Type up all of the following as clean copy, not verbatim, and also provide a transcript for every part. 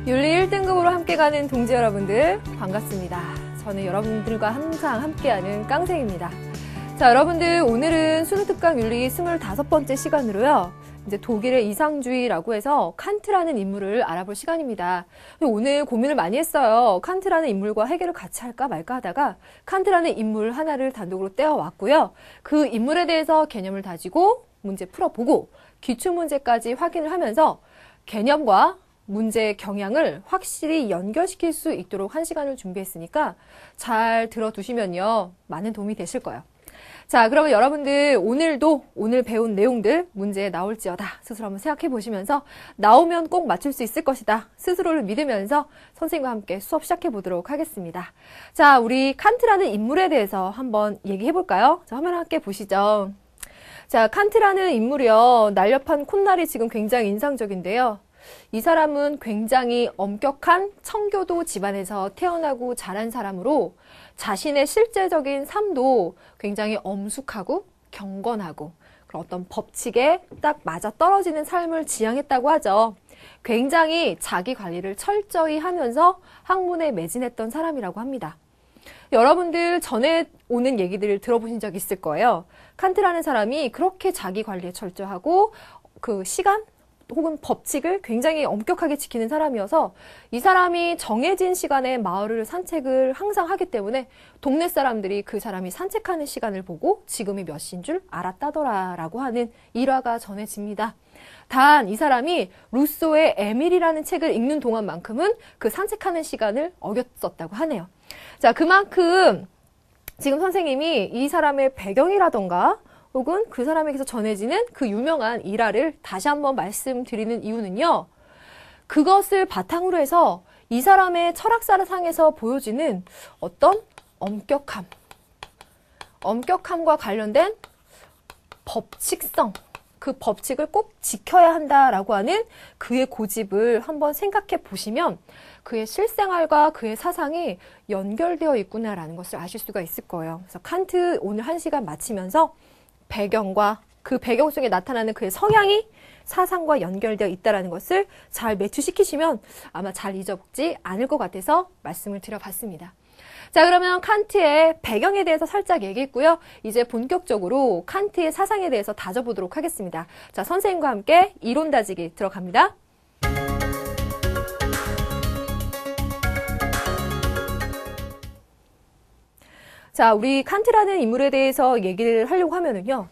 윤리 1등급으로 함께 가는 동지 여러분들 반갑습니다. 저는 여러분들과 항상 함께하는 깡생입니다. 자, 여러분들 오늘은 수능특강 윤리 25번째 시간으로요. 이제 독일의 이상주의라고 해서 칸트라는 인물을 알아볼 시간입니다. 오늘 고민을 많이 했어요. 칸트라는 인물과 해결을 같이 할까 말까 하다가 칸트라는 인물 하나를 단독으로 떼어왔고요. 그 인물에 대해서 개념을 다지고 문제 풀어보고 기출문제까지 확인을 하면서 개념과 문제의 경향을 확실히 연결시킬 수 있도록 한 시간을 준비했으니까 잘 들어두시면요. 많은 도움이 되실 거예요. 자, 그러면 여러분들 오늘 배운 내용들 문제에 나올지어다 스스로 한번 생각해 보시면서 나오면 꼭 맞출 수 있을 것이다 스스로를 믿으면서 선생님과 함께 수업 시작해 보도록 하겠습니다. 자, 우리 칸트라는 인물에 대해서 한번 얘기해 볼까요? 자, 화면 함께 보시죠. 자, 칸트라는 인물이요. 날렵한 콧날이 지금 굉장히 인상적인데요. 이 사람은 굉장히 엄격한 청교도 집안에서 태어나고 자란 사람으로 자신의 실제적인 삶도 굉장히 엄숙하고 경건하고 그런 어떤 법칙에 딱 맞아 떨어지는 삶을 지향했다고 하죠. 굉장히 자기 관리를 철저히 하면서 학문에 매진했던 사람이라고 합니다. 여러분들 전에 오는 얘기들을 들어보신 적 있을 거예요. 칸트라는 사람이 그렇게 자기 관리에 철저하고 그 시간 혹은 법칙을 굉장히 엄격하게 지키는 사람이어서 이 사람이 정해진 시간에 마을을 산책을 항상 하기 때문에 동네 사람들이 그 사람이 산책하는 시간을 보고 지금이 몇 시인 줄 알았다더라라고 하는 일화가 전해집니다. 단 이 사람이 루소의 에밀이라는 책을 읽는 동안만큼은 그 산책하는 시간을 어겼었다고 하네요. 자, 그만큼 지금 선생님이 이 사람의 배경이라던가 혹은 그 사람에게서 전해지는 그 유명한 일화를 다시 한번 말씀드리는 이유는요. 그것을 바탕으로 해서 이 사람의 철학사상에서 보여지는 어떤 엄격함과 관련된 법칙성, 그 법칙을 꼭 지켜야 한다라고 하는 그의 고집을 한번 생각해 보시면 그의 실생활과 그의 사상이 연결되어 있구나라는 것을 아실 수가 있을 거예요. 그래서 칸트 오늘 1시간 마치면서 배경과 그 배경 속에 나타나는 그의 성향이 사상과 연결되어 있다는 것을 잘 매추시키시면 아마 잘 잊어먹지 않을 것 같아서 말씀을 드려봤습니다. 자, 그러면 칸트의 배경에 대해서 살짝 얘기했고요. 이제 본격적으로 칸트의 사상에 대해서 다져보도록 하겠습니다. 자, 선생님과 함께 이론 다지기 들어갑니다. 자, 우리 칸트라는 인물에 대해서 얘기를 하려고 하면은요.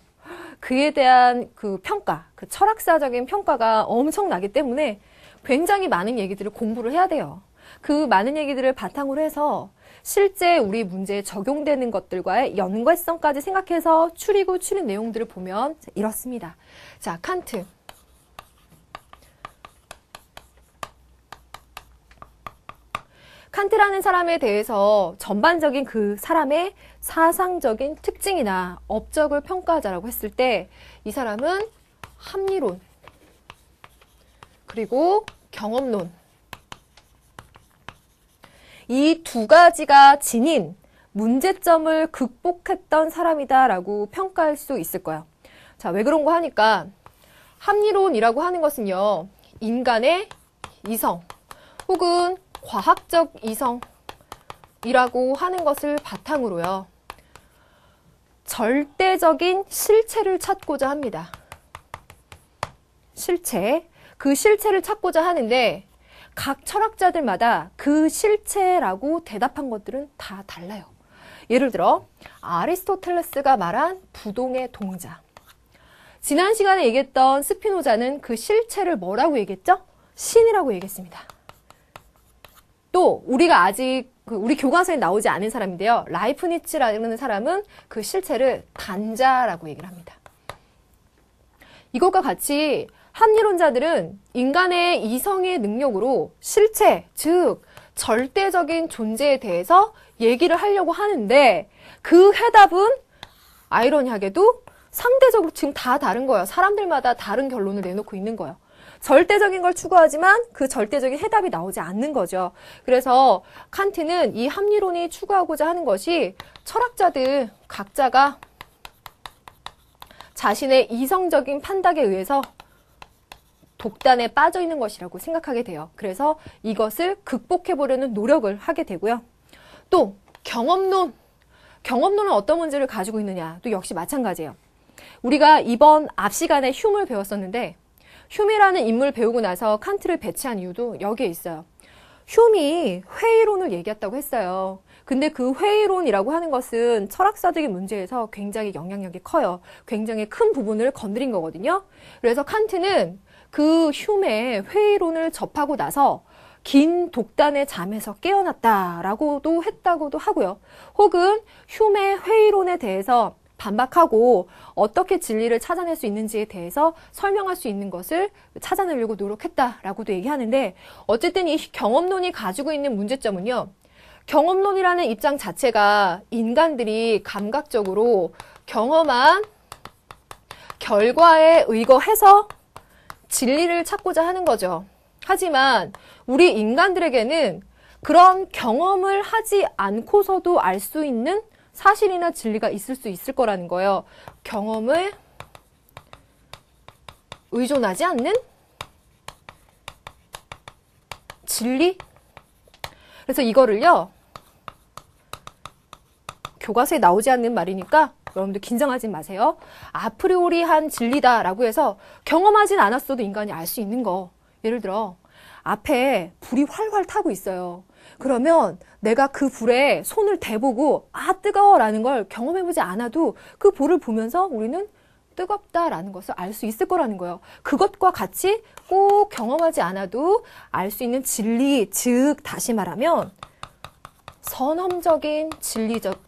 그에 대한 그 평가, 그 철학사적인 평가가 엄청나기 때문에 굉장히 많은 얘기들을 공부를 해야 돼요. 그 많은 얘기들을 바탕으로 해서 실제 우리 문제에 적용되는 것들과의 연관성까지 생각해서 추린 내용들을 보면 이렇습니다. 자, 칸트. 칸트라는 사람에 대해서 전반적인 그 사람의 사상적인 특징이나 업적을 평가하자라고 했을 때 이 사람은 합리론 그리고 경험론 이 두 가지가 지닌 문제점을 극복했던 사람이다라고 평가할 수 있을 거예요. 자, 왜 그런 거 하니까 합리론이라고 하는 것은요. 인간의 이성 혹은 과학적 이성이라고 하는 것을 바탕으로요. 절대적인 실체를 찾고자 합니다. 실체. 그 실체를 찾고자 하는데 각 철학자들마다 그 실체라고 대답한 것들은 다 달라요. 예를 들어 아리스토텔레스가 말한 부동의 동자. 지난 시간에 얘기했던 스피노자는 그 실체를 뭐라고 얘기했죠? 신이라고 얘기했습니다. 또 우리가 아직 우리 교과서에 나오지 않은 사람인데요. 라이프니츠라는 사람은 그 실체를 단자라고 얘기를 합니다. 이것과 같이 합리론자들은 인간의 이성의 능력으로 실체, 즉 절대적인 존재에 대해서 얘기를 하려고 하는데 그 해답은 아이러니하게도 상대적으로 지금 다 다른 거예요. 사람들마다 다른 결론을 내놓고 있는 거예요. 절대적인 걸 추구하지만 그 절대적인 해답이 나오지 않는 거죠. 그래서 칸트는 이 합리론이 추구하고자 하는 것이 철학자들 각자가 자신의 이성적인 판단에 의해서 독단에 빠져 있는 것이라고 생각하게 돼요. 그래서 이것을 극복해보려는 노력을 하게 되고요. 또 경험론. 경험론은 어떤 문제를 가지고 있느냐. 또 역시 마찬가지예요. 우리가 이번 앞 시간에 흉을 배웠었는데 흉이라는 인물을 배우고 나서 칸트를 배치한 이유도 여기에 있어요. 흉이 회의론을 얘기했다고 했어요. 근데 그 회의론이라고 하는 것은 철학사적인 문제에서 굉장히 영향력이 커요. 굉장히 큰 부분을 건드린 거거든요. 그래서 칸트는 그 흉의 회의론을 접하고 나서 긴 독단의 잠에서 깨어났다라고도 했다고도 하고요. 혹은 흉의 회의론에 대해서 반박하고 어떻게 진리를 찾아낼 수 있는지에 대해서 설명할 수 있는 것을 찾아내려고 노력했다라고도 얘기하는데 어쨌든 이 경험론이 가지고 있는 문제점은요. 경험론이라는 입장 자체가 인간들이 감각적으로 경험한 결과에 의거해서 진리를 찾고자 하는 거죠. 하지만 우리 인간들에게는 그런 경험을 하지 않고서도 알 수 있는 사실이나 진리가 있을 수 있을 거라는 거예요. 경험을 의존하지 않는 진리? 그래서 이거를요. 교과서에 나오지 않는 말이니까 여러분들 긴장하지 마세요. 아프리오리한 진리다라고 해서 경험하진 않았어도 인간이 알 수 있는 거. 예를 들어 앞에 불이 활활 타고 있어요. 그러면 내가 그 불에 손을 대보고 아 뜨거워라는 걸 경험해보지 않아도 그 불을 보면서 우리는 뜨겁다라는 것을 알 수 있을 거라는 거예요. 그것과 같이 꼭 경험하지 않아도 알 수 있는 진리, 즉 다시 말하면 선험적인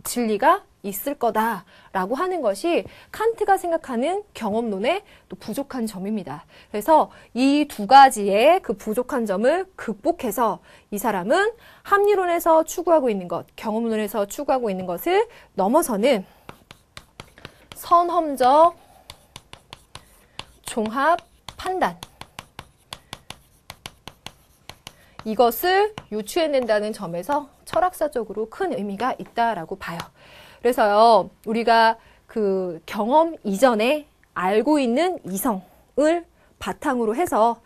진리가 있을 거다라고 하는 것이 칸트가 생각하는 경험론의 또 부족한 점입니다. 그래서 이 두 가지의 그 부족한 점을 극복해서 이 사람은 합리론에서 추구하고 있는 것, 경험론에서 추구하고 있는 것을 넘어서는 선험적 종합 판단, 이것을 유추해낸다는 점에서 철학사적으로 큰 의미가 있다라고 봐요. 그래서요, 우리가 그 경험 이전에 알고 있는 이성을 바탕으로 해서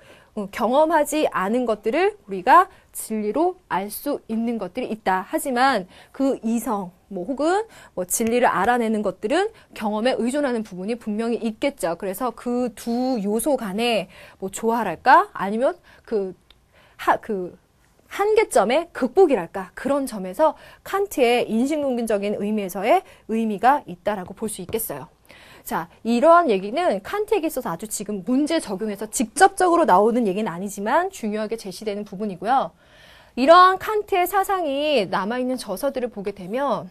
경험하지 않은 것들을 우리가 진리로 알 수 있는 것들이 있다. 하지만 그 이성, 혹은 진리를 알아내는 것들은 경험에 의존하는 부분이 분명히 있겠죠. 그래서 그 두 요소 간에 조화랄까? 아니면 그 한계점의 극복이랄까 그런 점에서 칸트의 인식론적인 의미에서의 의미가 있다라고 볼 수 있겠어요. 자, 이러한 얘기는 칸트에게 있어서 아주 지금 문제 적용해서 직접적으로 나오는 얘기는 아니지만 중요하게 제시되는 부분이고요. 이러한 칸트의 사상이 남아있는 저서들을 보게 되면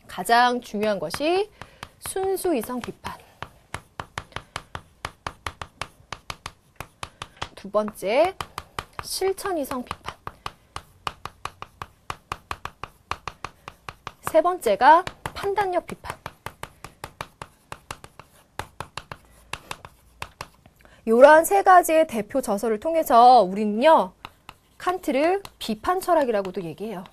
가장 중요한 것이 순수 이성 비판, 두 번째 실천 이성 비판, 세 번째가 판단력 비판. 이러한 세 가지의 대표 저서를 통해서 우리는요, 칸트를 비판 철학이라고도 얘기해요.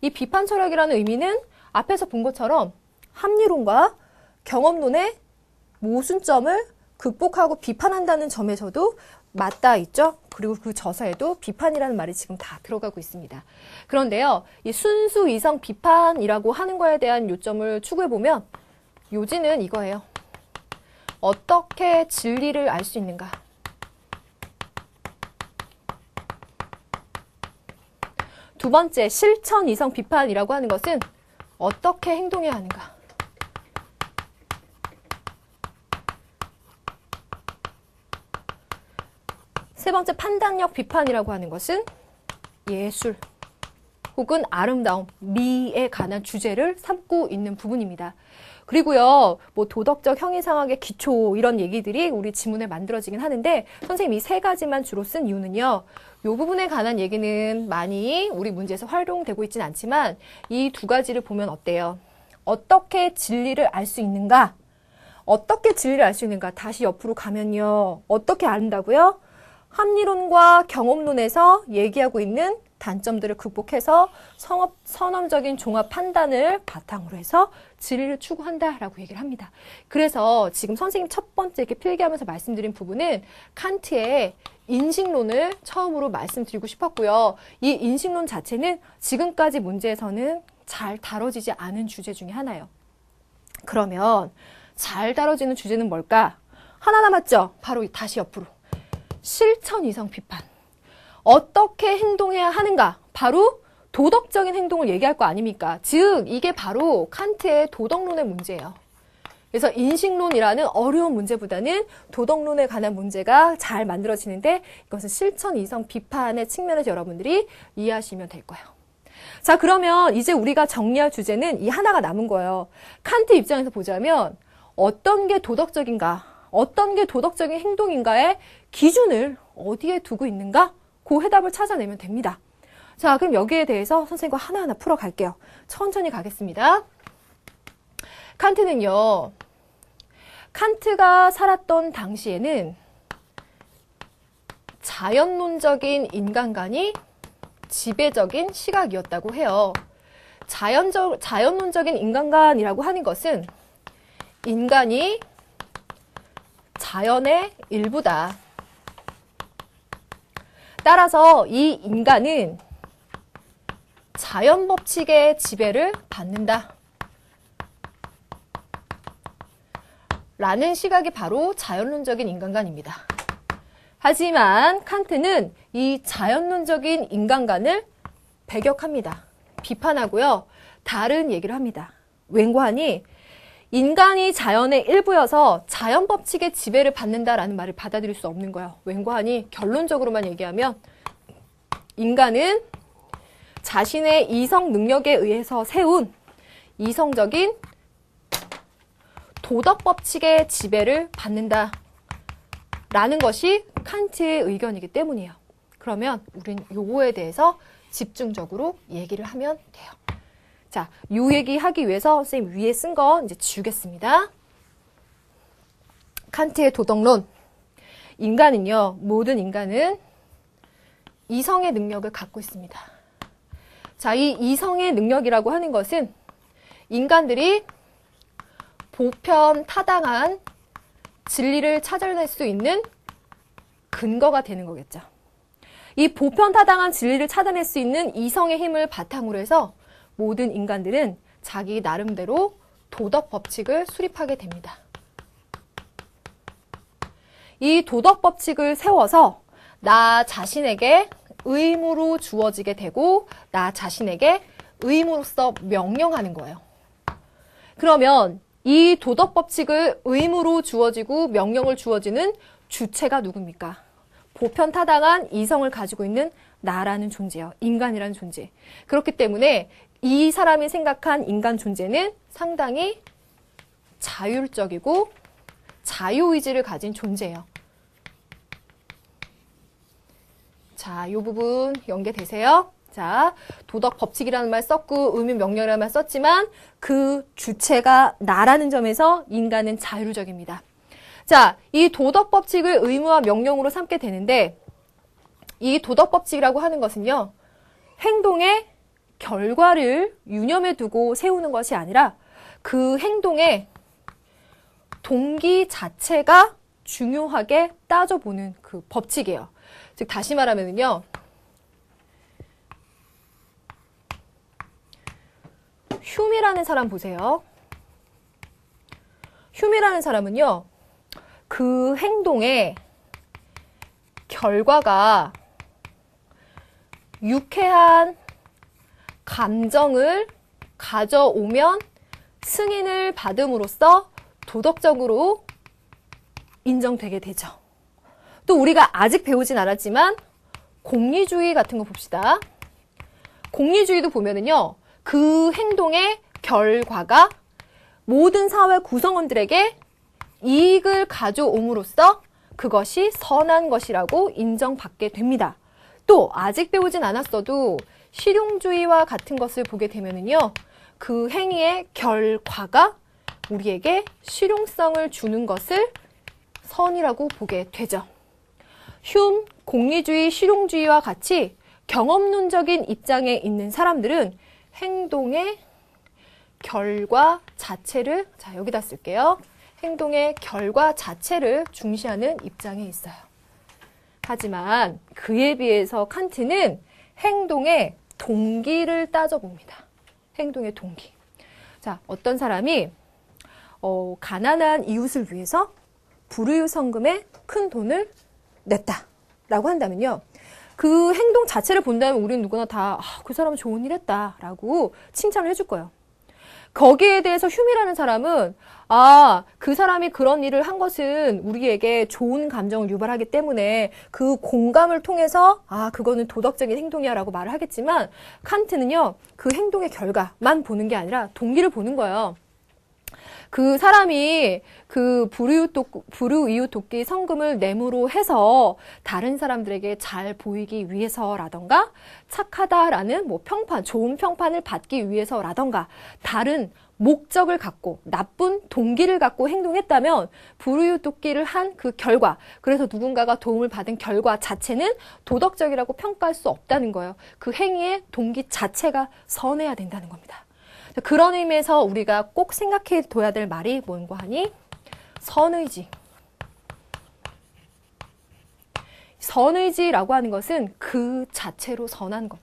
이 비판 철학이라는 의미는 앞에서 본 것처럼 합리론과 경험론의 모순점을 극복하고 비판한다는 점에서도 맞닿아 있죠. 그리고 그 저서에도 비판이라는 말이 지금 다 들어가고 있습니다. 그런데요, 이 순수 이성 비판이라고 하는 거에 대한 요점을 추구해보면 요지는 이거예요. 어떻게 진리를 알 수 있는가? 두 번째, 실천 이성 비판이라고 하는 것은 어떻게 행동해야 하는가? 세 번째, 판단력 비판이라고 하는 것은 예술 혹은 아름다움, 미에 관한 주제를 삼고 있는 부분입니다. 그리고요, 도덕적 형이상학의 기초 이런 얘기들이 우리 지문에 만들어지긴 하는데 선생님이 이 세 가지만 주로 쓴 이유는요. 이 부분에 관한 얘기는 많이 우리 문제에서 활용되고 있지는 않지만 이 두 가지를 보면 어때요? 어떻게 진리를 알 수 있는가? 어떻게 진리를 알 수 있는가? 다시 옆으로 가면요. 어떻게 안다고요? 합리론과 경험론에서 얘기하고 있는 단점들을 극복해서 선험적인 종합 판단을 바탕으로 해서 진리를 추구한다라고 얘기를 합니다. 그래서 지금 선생님 첫 번째 이렇게 필기하면서 말씀드린 부분은 칸트의 인식론을 처음으로 말씀드리고 싶었고요. 이 인식론 자체는 지금까지 문제에서는 잘 다뤄지지 않은 주제 중에 하나예요. 그러면 잘 다뤄지는 주제는 뭘까? 하나 남았죠? 바로 다시 옆으로. 실천 이성 비판. 어떻게 행동해야 하는가? 바로 도덕적인 행동을 얘기할 거 아닙니까? 즉 이게 바로 칸트의 도덕론의 문제예요. 그래서 인식론이라는 어려운 문제보다는 도덕론에 관한 문제가 잘 만들어지는데 이것은 실천 이성 비판의 측면에서 여러분들이 이해하시면 될 거예요. 자, 그러면 이제 우리가 정리할 주제는 이 하나가 남은 거예요. 칸트 입장에서 보자면 어떤 게 도덕적인가? 어떤 게 도덕적인 행동인가의 기준을 어디에 두고 있는가? 그 해답을 찾아내면 됩니다. 자, 그럼 여기에 대해서 선생님과 하나하나 풀어갈게요. 천천히 가겠습니다. 칸트는요, 칸트가 살았던 당시에는 자연론적인 인간관이 지배적인 시각이었다고 해요. 자연론적인 인간관이라고 하는 것은 인간이 자연의 일부다. 따라서 이 인간은 자연 법칙의 지배를 받는다. 라는 시각이 바로 자연론적인 인간관입니다. 하지만 칸트는 이 자연론적인 인간관을 배격합니다. 비판하고요. 다른 얘기를 합니다. 웬고하니 인간이 자연의 일부여서 자연 법칙의 지배를 받는다라는 말을 받아들일 수 없는 거예요. 웬고하니 결론적으로만 얘기하면 인간은 자신의 이성 능력에 의해서 세운 이성적인 도덕 법칙의 지배를 받는다라는 것이 칸트의 의견이기 때문이에요. 그러면 우린 요거에 대해서 집중적으로 얘기를 하면 돼요. 자, 요 얘기하기 위해서 선생님 위에 쓴 거 이제 지우겠습니다. 칸트의 도덕론. 인간은요, 모든 인간은 이성의 능력을 갖고 있습니다. 자, 이 이성의 능력이라고 하는 것은 인간들이 보편 타당한 진리를 찾아낼 수 있는 근거가 되는 거겠죠. 이 보편 타당한 진리를 찾아낼 수 있는 이성의 힘을 바탕으로 해서 모든 인간들은 자기 나름대로 도덕 법칙을 수립하게 됩니다. 이 도덕 법칙을 세워서 나 자신에게 의무로 주어지게 되고 나 자신에게 의무로서 명령하는 거예요. 그러면 이 도덕 법칙을 의무로 주어지고 명령을 주어지는 주체가 누굽니까? 보편 타당한 이성을 가지고 있는 나라는 존재예요. 인간이라는 존재. 그렇기 때문에 이 사람이 생각한 인간 존재는 상당히 자율적이고 자유의지를 가진 존재예요. 자, 이 부분 연계되세요? 자, 도덕 법칙이라는 말 썼고 의무 명령이라는 말 썼지만 그 주체가 나라는 점에서 인간은 자율적입니다. 자, 이 도덕 법칙을 의무와 명령으로 삼게 되는데 이 도덕 법칙이라고 하는 것은요. 행동의 결과를 유념해 두고 세우는 것이 아니라 그 행동의 동기 자체가 중요하게 따져보는 그 법칙이에요. 즉 다시 말하면요. 휴미라는 사람 보세요. 휴미라는 사람은요. 그 행동의 결과가 유쾌한 감정을 가져오면 승인을 받음으로써 도덕적으로 인정되게 되죠. 또 우리가 아직 배우진 않았지만 공리주의 같은 거 봅시다. 공리주의도 보면은요. 그 행동의 결과가 모든 사회 구성원들에게 이익을 가져옴으로써 그것이 선한 것이라고 인정받게 됩니다. 또 아직 배우진 않았어도 실용주의와 같은 것을 보게 되면은요. 그 행위의 결과가 우리에게 실용성을 주는 것을 선이라고 보게 되죠. 흉, 공리주의, 실용주의와 같이 경험론적인 입장에 있는 사람들은 행동의 결과 자체를, 자, 여기다 쓸게요. 행동의 결과 자체를 중시하는 입장에 있어요. 하지만 그에 비해서 칸트는 행동의 동기를 따져봅니다. 행동의 동기. 자, 어떤 사람이 가난한 이웃을 위해서 불우유 성금에 큰 돈을 냈다라고 한다면요. 그 행동 자체를 본다면 우리는 누구나 다 그 사람은 좋은 일 했다라고 칭찬을 해줄 거예요. 거기에 대해서 휴미라는 사람은 그 사람이 그런 일을 한 것은 우리에게 좋은 감정을 유발하기 때문에 그 공감을 통해서 그거는 도덕적인 행동이야 라고 말을 하겠지만 칸트는요. 그 행동의 결과만 보는 게 아니라 동기를 보는 거예요. 그 사람이 그 불우이웃 돕기 성금을 뇌물로 해서 다른 사람들에게 잘 보이기 위해서라던가 착하다라는 평판, 좋은 평판을 받기 위해서라던가 다른 목적을 갖고 나쁜 동기를 갖고 행동했다면 불우이웃 돕기를 한 그 결과, 그래서 누군가가 도움을 받은 결과 자체는 도덕적이라고 평가할 수 없다는 거예요. 그 행위의 동기 자체가 선해야 된다는 겁니다. 그런 의미에서 우리가 꼭 생각해 둬야 될 말이 뭔가 하니? 선의지. 선의지라고 하는 것은 그 자체로 선한 것.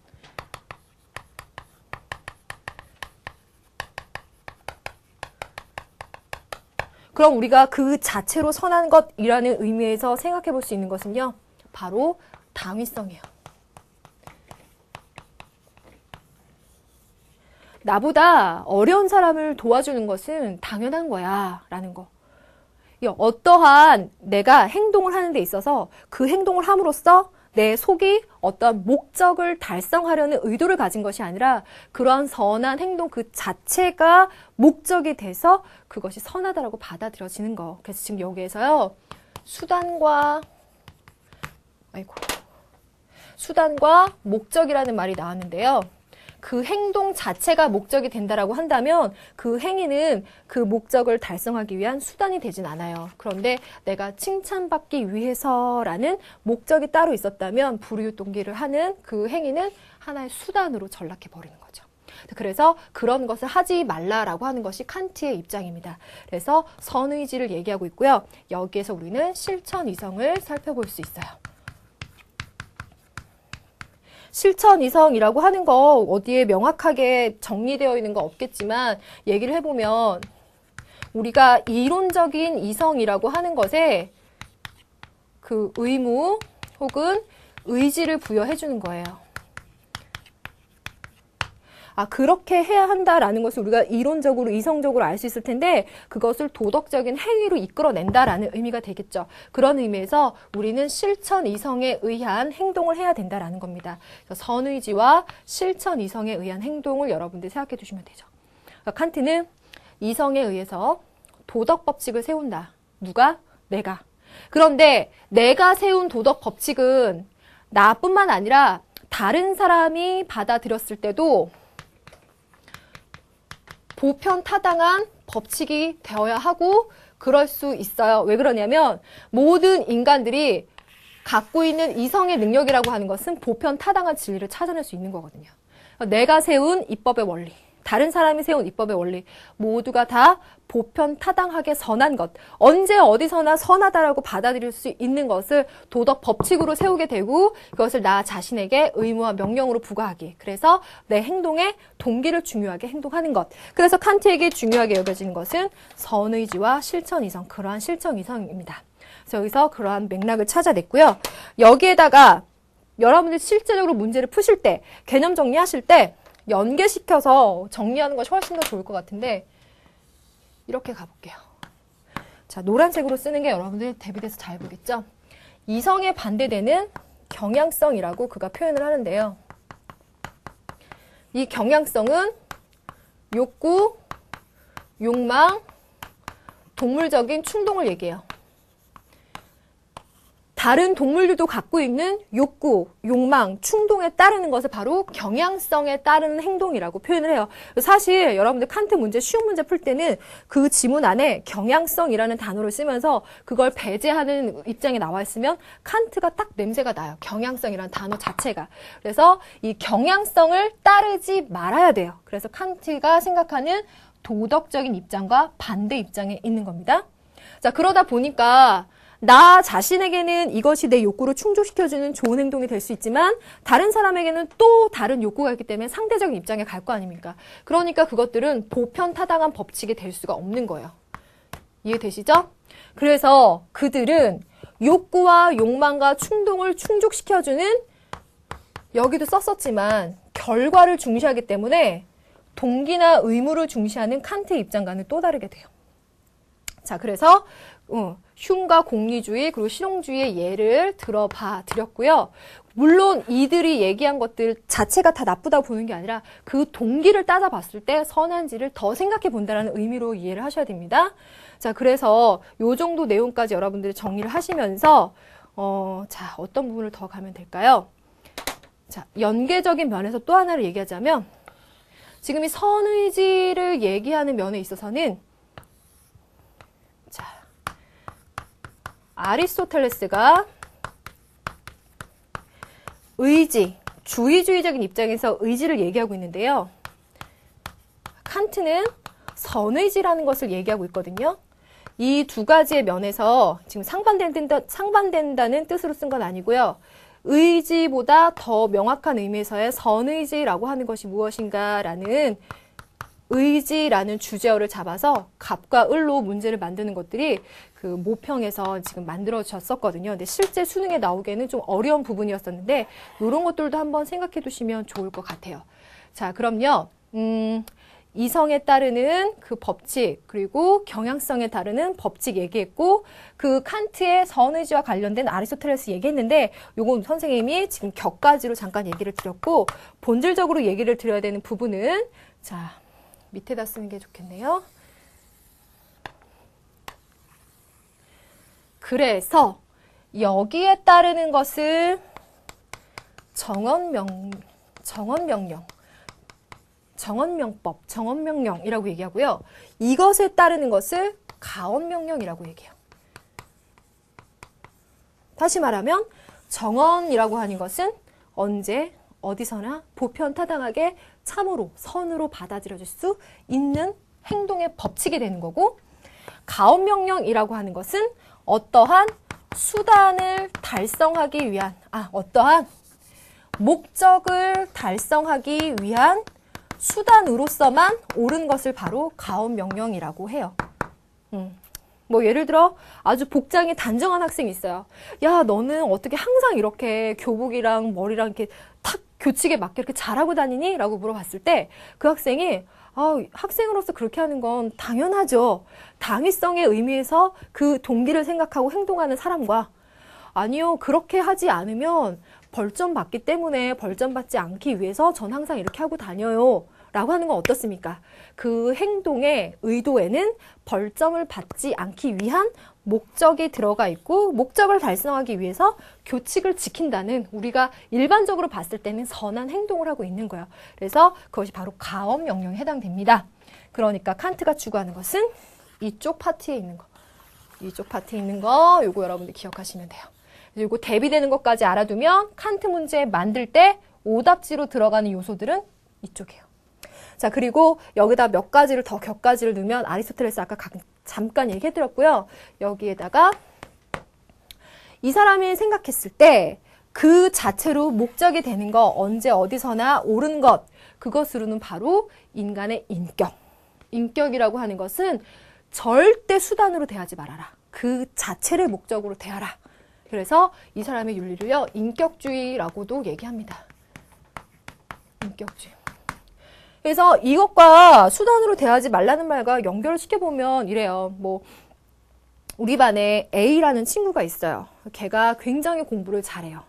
그럼 우리가 그 자체로 선한 것이라는 의미에서 생각해 볼 수 있는 것은요. 바로 당위성이에요. 나보다 어려운 사람을 도와주는 것은 당연한 거야 라는 거. 어떠한 내가 행동을 하는 데 있어서 그 행동을 함으로써 내 속이 어떤 목적을 달성하려는 의도를 가진 것이 아니라 그러한 선한 행동 그 자체가 목적이 돼서 그것이 선하다라고 받아들여지는 거. 그래서 지금 여기에서요. 수단과 목적이라는 말이 나왔는데요. 그 행동 자체가 목적이 된다라고 한다면 그 행위는 그 목적을 달성하기 위한 수단이 되진 않아요. 그런데 내가 칭찬받기 위해서라는 목적이 따로 있었다면 불우이웃 돕기를 하는 그 행위는 하나의 수단으로 전락해 버리는 거죠. 그래서 그런 것을 하지 말라라고 하는 것이 칸트의 입장입니다. 그래서 선의지를 얘기하고 있고요. 여기에서 우리는 실천 이성을 살펴볼 수 있어요. 실천 이성이라고 하는 거 어디에 명확하게 정리되어 있는 거 없겠지만 얘기를 해보면 우리가 이론적인 이성이라고 하는 것에 그 의무 혹은 의지를 부여해 주는 거예요. 그렇게 해야 한다라는 것을 우리가 이론적으로 이성적으로 알 수 있을 텐데 그것을 도덕적인 행위로 이끌어낸다라는 의미가 되겠죠. 그런 의미에서 우리는 실천 이성에 의한 행동을 해야 된다라는 겁니다. 그래서 선의지와 실천 이성에 의한 행동을 여러분들 생각해 두시면 되죠. 그러니까 칸트는 이성에 의해서 도덕 법칙을 세운다. 누가? 내가. 그런데 내가 세운 도덕 법칙은 나뿐만 아니라 다른 사람이 받아들였을 때도 보편타당한 법칙이 되어야 하고 그럴 수 있어요. 왜 그러냐면 모든 인간들이 갖고 있는 이성의 능력이라고 하는 것은 보편타당한 진리를 찾아낼 수 있는 거거든요. 내가 세운 입법의 원리, 다른 사람이 세운 입법의 원리 모두가 다 보편타당하게 선한 것, 언제 어디서나 선하다라고 받아들일 수 있는 것을 도덕 법칙으로 세우게 되고 그것을 나 자신에게 의무와 명령으로 부과하기. 그래서 내 행동의 동기를 중요하게 행동하는 것. 그래서 칸트에게 중요하게 여겨지는 것은 선의지와 실천 이성, 그러한 실천 이성입니다. 그래서 여기서 그러한 맥락을 찾아냈고요. 여기에다가 여러분들 실제적으로 문제를 푸실 때, 개념 정리하실 때 연계시켜서 정리하는 것이 훨씬 더 좋을 것 같은데 이렇게 가볼게요. 자, 노란색으로 쓰는 게 여러분들 대비돼서 잘 보겠죠? 이성에 반대되는 경향성이라고 그가 표현을 하는데요. 이 경향성은 욕구, 욕망, 동물적인 충동을 얘기해요. 다른 동물들도 갖고 있는 욕구, 욕망, 충동에 따르는 것을 바로 경향성에 따르는 행동이라고 표현을 해요. 사실 여러분들 칸트 문제, 쉬운 문제 풀 때는 그 지문 안에 경향성이라는 단어를 쓰면서 그걸 배제하는 입장에 나와 있으면 칸트가 딱 냄새가 나요. 경향성이라는 단어 자체가. 그래서 이 경향성을 따르지 말아야 돼요. 그래서 칸트가 생각하는 도덕적인 입장과 반대 입장에 있는 겁니다. 자, 그러다 보니까 나 자신에게는 이것이 내 욕구를 충족시켜주는 좋은 행동이 될 수 있지만 다른 사람에게는 또 다른 욕구가 있기 때문에 상대적인 입장에 갈 거 아닙니까? 그러니까 그것들은 보편타당한 법칙이 될 수가 없는 거예요. 이해되시죠? 그래서 그들은 욕구와 욕망과 충동을 충족시켜주는, 여기도 썼었지만 결과를 중시하기 때문에 동기나 의무를 중시하는 칸트의 입장과는 또 다르게 돼요. 자, 그래서 흉과 공리주의 그리고 실용주의의 예를 들어봐 드렸고요. 물론 이들이 얘기한 것들 자체가 다 나쁘다고 보는 게 아니라 그 동기를 따져봤을 때 선한지를 더 생각해 본다는 의미로 이해를 하셔야 됩니다. 자, 그래서 요 정도 내용까지 여러분들이 정리를 하시면서 자, 어떤 부분을 더 가면 될까요? 자, 연계적인 면에서 또 하나를 얘기하자면 지금 이 선의지를 얘기하는 면에 있어서는 아리스토텔레스가 의지, 주의주의적인 입장에서 의지를 얘기하고 있는데요. 칸트는 선의지라는 것을 얘기하고 있거든요. 이 두 가지의 면에서 지금 상반된다는 뜻으로 쓴 건 아니고요. 의지보다 더 명확한 의미에서의 선의지라고 하는 것이 무엇인가라는 의지라는 주제어를 잡아서 갑과 을로 문제를 만드는 것들이 그 모평에서 지금 만들어졌었거든요. 근데 실제 수능에 나오기에는 좀 어려운 부분이었었는데 이런 것들도 한번 생각해 두시면 좋을 것 같아요. 자, 그럼요. 이성에 따르는 그 법칙 그리고 경향성에 따르는 법칙 얘기했고 그 칸트의 선의지와 관련된 아리스토텔레스 얘기했는데 요건 선생님이 지금 격가지로 잠깐 얘기를 드렸고 본질적으로 얘기를 드려야 되는 부분은 자, 밑에다 쓰는 게 좋겠네요. 그래서 여기에 따르는 것을 정언명법, 정언명령이라고 얘기하고요. 이것에 따르는 것을 가언명령이라고 얘기해요. 다시 말하면 정언이라고 하는 것은 언제 어디서나 보편타당하게 참으로 선으로 받아들여질 수 있는 행동의 법칙이 되는 거고, 가언명령이라고 하는 것은 어떠한 수단을 달성하기 위한 어떠한 목적을 달성하기 위한 수단으로서만 옳은 것을 바로 가언명령이라고 해요. 뭐 예를 들어 아주 복장이 단정한 학생이 있어요. 야, 너는 어떻게 항상 이렇게 교복이랑 머리랑 이렇게 탁 교칙에 맞게 이렇게 잘하고 다니니? 라고 물어봤을 때 그 학생이 학생으로서 그렇게 하는 건 당연하죠. 당위성의 의미에서 그 동기를 생각하고 행동하는 사람과 아니요, 그렇게 하지 않으면 벌점 받기 때문에 벌점 받지 않기 위해서 전 항상 이렇게 하고 다녀요. 라고 하는 건 어떻습니까? 그 행동의 의도에는 벌점을 받지 않기 위한 목적이 들어가 있고 목적을 달성하기 위해서 규칙을 지킨다는 우리가 일반적으로 봤을 때는 선한 행동을 하고 있는 거예요. 그래서 그것이 바로 가언명령에 해당됩니다. 그러니까 칸트가 추구하는 것은 이쪽 파트에 있는 거. 이쪽 파트에 있는 거 요거 여러분들 기억하시면 돼요. 그리고 대비되는 것까지 알아두면 칸트 문제 만들 때 오답지로 들어가는 요소들은 이쪽이에요. 자, 그리고 여기다 몇 가지를 더 격가지를 넣으면 아리스토텔레스 아까 잠깐 얘기해드렸고요. 여기에다가 이 사람이 생각했을 때 그 자체로 목적이 되는 거 언제 어디서나 옳은 것 그것으로는 바로 인간의 인격. 인격이라고 하는 것은 절대 수단으로 대하지 말아라. 그 자체를 목적으로 대하라. 그래서 이 사람의 윤리를요, 인격주의라고도 얘기합니다. 인격주의. 그래서 이것과 수단으로 대하지 말라는 말과 연결을 시켜보면 이래요. 뭐 우리 반에 A라는 친구가 있어요. 걔가 굉장히 공부를 잘해요.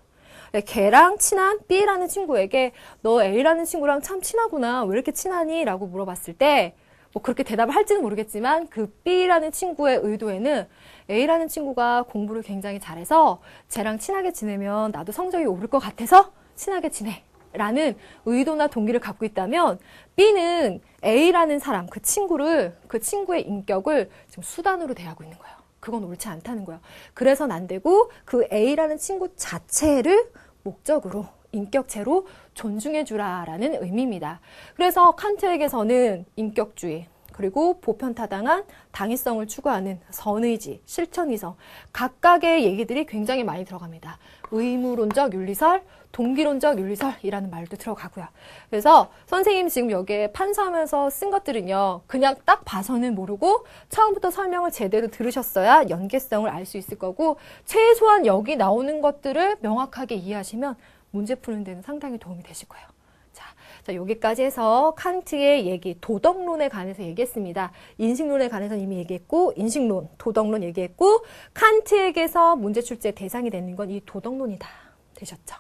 걔랑 친한 B라는 친구에게 너 A라는 친구랑 참 친하구나. 왜 이렇게 친하니? 라고 물어봤을 때 뭐 그렇게 대답을 할지는 모르겠지만 그 B라는 친구의 의도에는 A라는 친구가 공부를 굉장히 잘해서 쟤랑 친하게 지내면 나도 성적이 오를 것 같아서 친하게 지내 라는 의도나 동기를 갖고 있다면 B는 A라는 사람, 그 친구의 인격을 지금 수단으로 대하고 있는 거예요. 그건 옳지 않다는 거예요. 그래서는 안 되고 그 A라는 친구 자체를 목적으로 인격체로 존중해주라라는 의미입니다. 그래서 칸트에게서는 인격주의, 그리고 보편타당한 당위성을 추구하는 선의지, 실천이성, 각각의 얘기들이 굉장히 많이 들어갑니다. 의무론적 윤리설, 동기론적 윤리설이라는 말도 들어가고요. 그래서 선생님 지금 여기에 판서하면서 쓴 것들은요, 그냥 딱 봐서는 모르고 처음부터 설명을 제대로 들으셨어야 연계성을 알 수 있을 거고, 최소한 여기 나오는 것들을 명확하게 이해하시면 문제 푸는 데는 상당히 도움이 되실 거예요. 자, 여기까지 해서 칸트의 얘기, 도덕론에 관해서 얘기했습니다. 인식론에 관해서는 이미 얘기했고, 인식론, 도덕론 얘기했고, 칸트에게서 문제 출제 대상이 되는 건 이 도덕론이다. 되셨죠?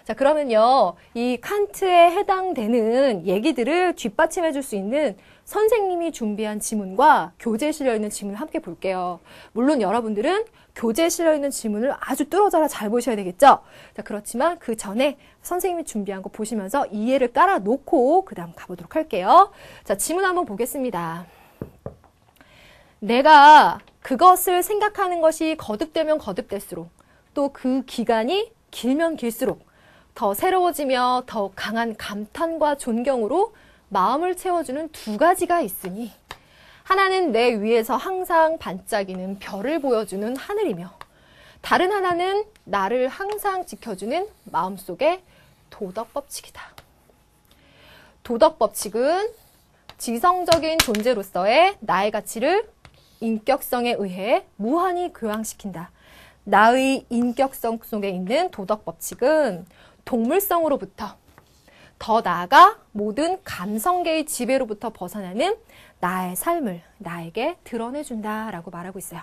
자, 그러면요, 이 칸트에 해당되는 얘기들을 뒷받침해 줄 수 있는 선생님이 준비한 지문과 교재에 실려있는 지문을 함께 볼게요. 물론 여러분들은 교재에 실려있는 지문을 아주 뚫어져라 잘 보셔야 되겠죠? 자, 그렇지만 그 전에 선생님이 준비한 거 보시면서 이해를 깔아놓고 그 다음 가보도록 할게요. 자, 지문 한번 보겠습니다. 내가 그것을 생각하는 것이 거듭되면 거듭될수록 또 그 기간이 길면 길수록 더 새로워지며 더욱 강한 감탄과 존경으로 마음을 채워주는 두 가지가 있으니 하나는 내 위에서 항상 반짝이는 별을 보여주는 하늘이며 다른 하나는 나를 항상 지켜주는 마음속의 도덕법칙이다. 도덕법칙은 지성적인 존재로서의 나의 가치를 인격성에 의해 무한히 교양시킨다. 나의 인격성 속에 있는 도덕법칙은 동물성으로부터 더 나아가 모든 감성계의 지배로부터 벗어나는 나의 삶을 나에게 드러내준다라고 말하고 있어요.